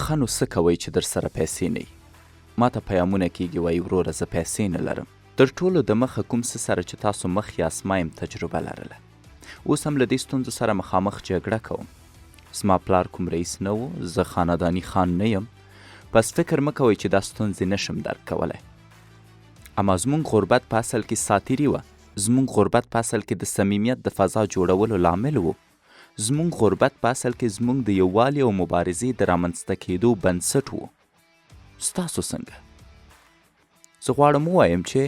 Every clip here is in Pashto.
ښه نو څه کوئ چې در سره پیسې نه وي؟ ما ته پیامونه کیږي وایي وروره زه پیسې نه لرم. تر ټولو د مخه کوم څه سره چې تاسو مخ یاست ما یم تجربه لرله. اوس هم له دې ستونزو سره مخامخ جګړه کوم. زما پلار کوم رئیس نه و، زه خانداني خان نه یم، پس فکر مه کوئ چې دا ستونزې نشم درک کولی. اما زموږ غربت په اصل کې ساتیري وه. زموږ غربت په اصل کې د صمیمیت د فضا جوړولو لامل و. زموږ غربت په اصل کې زموږ د یووالي او مبارزې د رامنځته کېدو بنسټ و. ستاسو څنګه؟ زه غواړم ووایم چې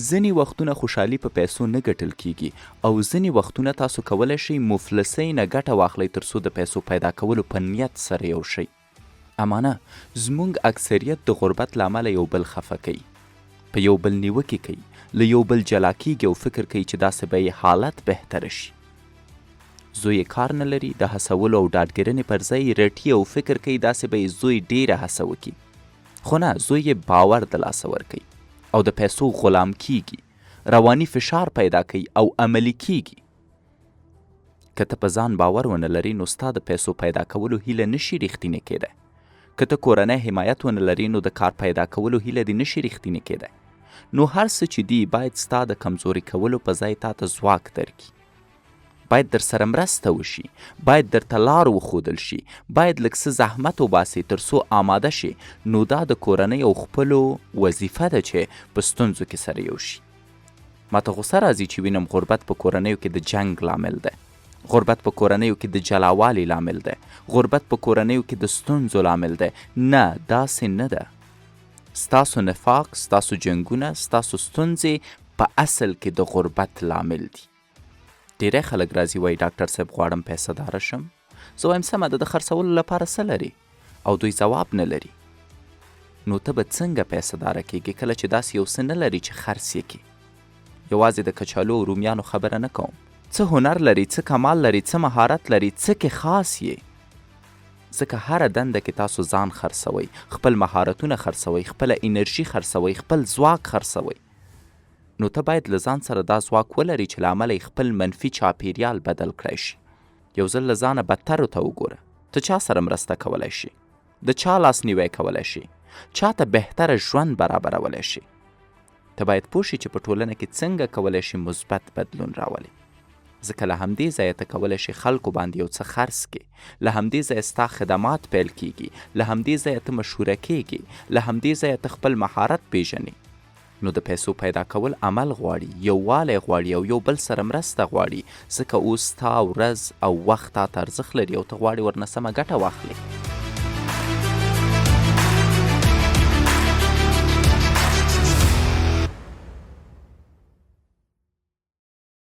ځینې وختونه خوشحالي په پیسو نه ګټل کیږي او ځینې وختونه تاسو کولی شئ مفلسۍ نه ګټه واخلئ تر څو د پیسو پیدا کولو په نیت سره یو شئ. اما نه، زموږ اکثریت د غربت له امله یو بل خفه کوي، په یو بل نیوکې کوي، له یو بل جلا کیږي او فکر کوي چې داسې به یې حالت بهتره شي. زوی یې کار نه لري، د هڅولو او ډاډګرنې پر ځای رټي او فکر کوي داسې به یې زوی ډېره هڅه وکړي. خو نه، زوی یې باور د لاسه ورکوي او د پیسو غلام کیږي، رواني فشار پیدا کوي او عملي کیږي. که ته په ځان باور ونه لري نو ستا د پیسو پیدا کولو هیله نشي رښتینې کېدی. که ته کورنی حمایت ونه لري نو د کار پیدا کولو هیله دې نشي رښتینې کېدی. نو هر څه چې دی باید ستا د کمزوري کولو په ځای تا ته ځواک درکړي. باید در سره مرسته وشي، باید درته لار وښودل شي، باید لږ څه زحمت وباسي تر څو آماده شي. نو دا د کورنۍ او خپلو وظیفه ده چې په ستونزو کې سره یو شي. ما ته غوسه راځي چې وینم غربت په کورنیو کې د جنګ لامل ده، غربت په کورنیو کې د جلاوالي لامل ده، غربت په کورنیو کې د ستونزو لامل ده. نه، داسې نه ده. ستاسو نفاق، ستاسو جنګونه، ستاسو ستونزې په اصل کې د غربت لامل دي. ډیری خلک راځي وایي ډاکټر صاحب غواړم پیسه داره شم. زه وایم سمه ده، د خرڅولو لپاره څه لري؟ او دوی ځواب نه لري. نو ته به څنګه پیسه داره کیږي کله چې داسې یو څه نه لري چې خرڅ یې کړي؟ یوازې د کچالو او رومیانو خبره نه کوم. څه هنر لري، څه کمال لري، څه مهارت لري، څه کې خاص یې. ځکه هره دنده کې تاسو ځان خرڅوئ، خپل مهارتونه خرڅوئ، خپله انرژي خرڅوئ، خپل ځواک خرڅوئ. نو ته باید له ځان سره دا ځواک ولري چې له امله یې خپل منفي چاپیریال بدل کړی شي. یو ځل له ځانه بدترو ته وګوره. ته چا سره مرسته کولی شي؟ د چا لاسنیوی کولی شي؟ چا ته بهتره ژوند برابرولی شي؟ ته باید پوه شي چې په ټولنه کې څنګه کولی شي مثبت بدلون راولي. ځکه له همدې ځایه ته کولی شي خلکو باندې یو څه خرڅ کړي، له همدې ځایه ستا خدمات پیل کیږي، له همدې ځایه ته مشهوره کیږي، له همدې ځایه ته خپل مهارت پیژنې. نو د پیسو پیدا کول عمل غواړي، یووالی غواړي او یو بل سره مرسته غواړي. ځکه اوس ستا ورځ او وخت تا ته ارزښت لري او ته غواړې ورنه سمه ګټه واخلې.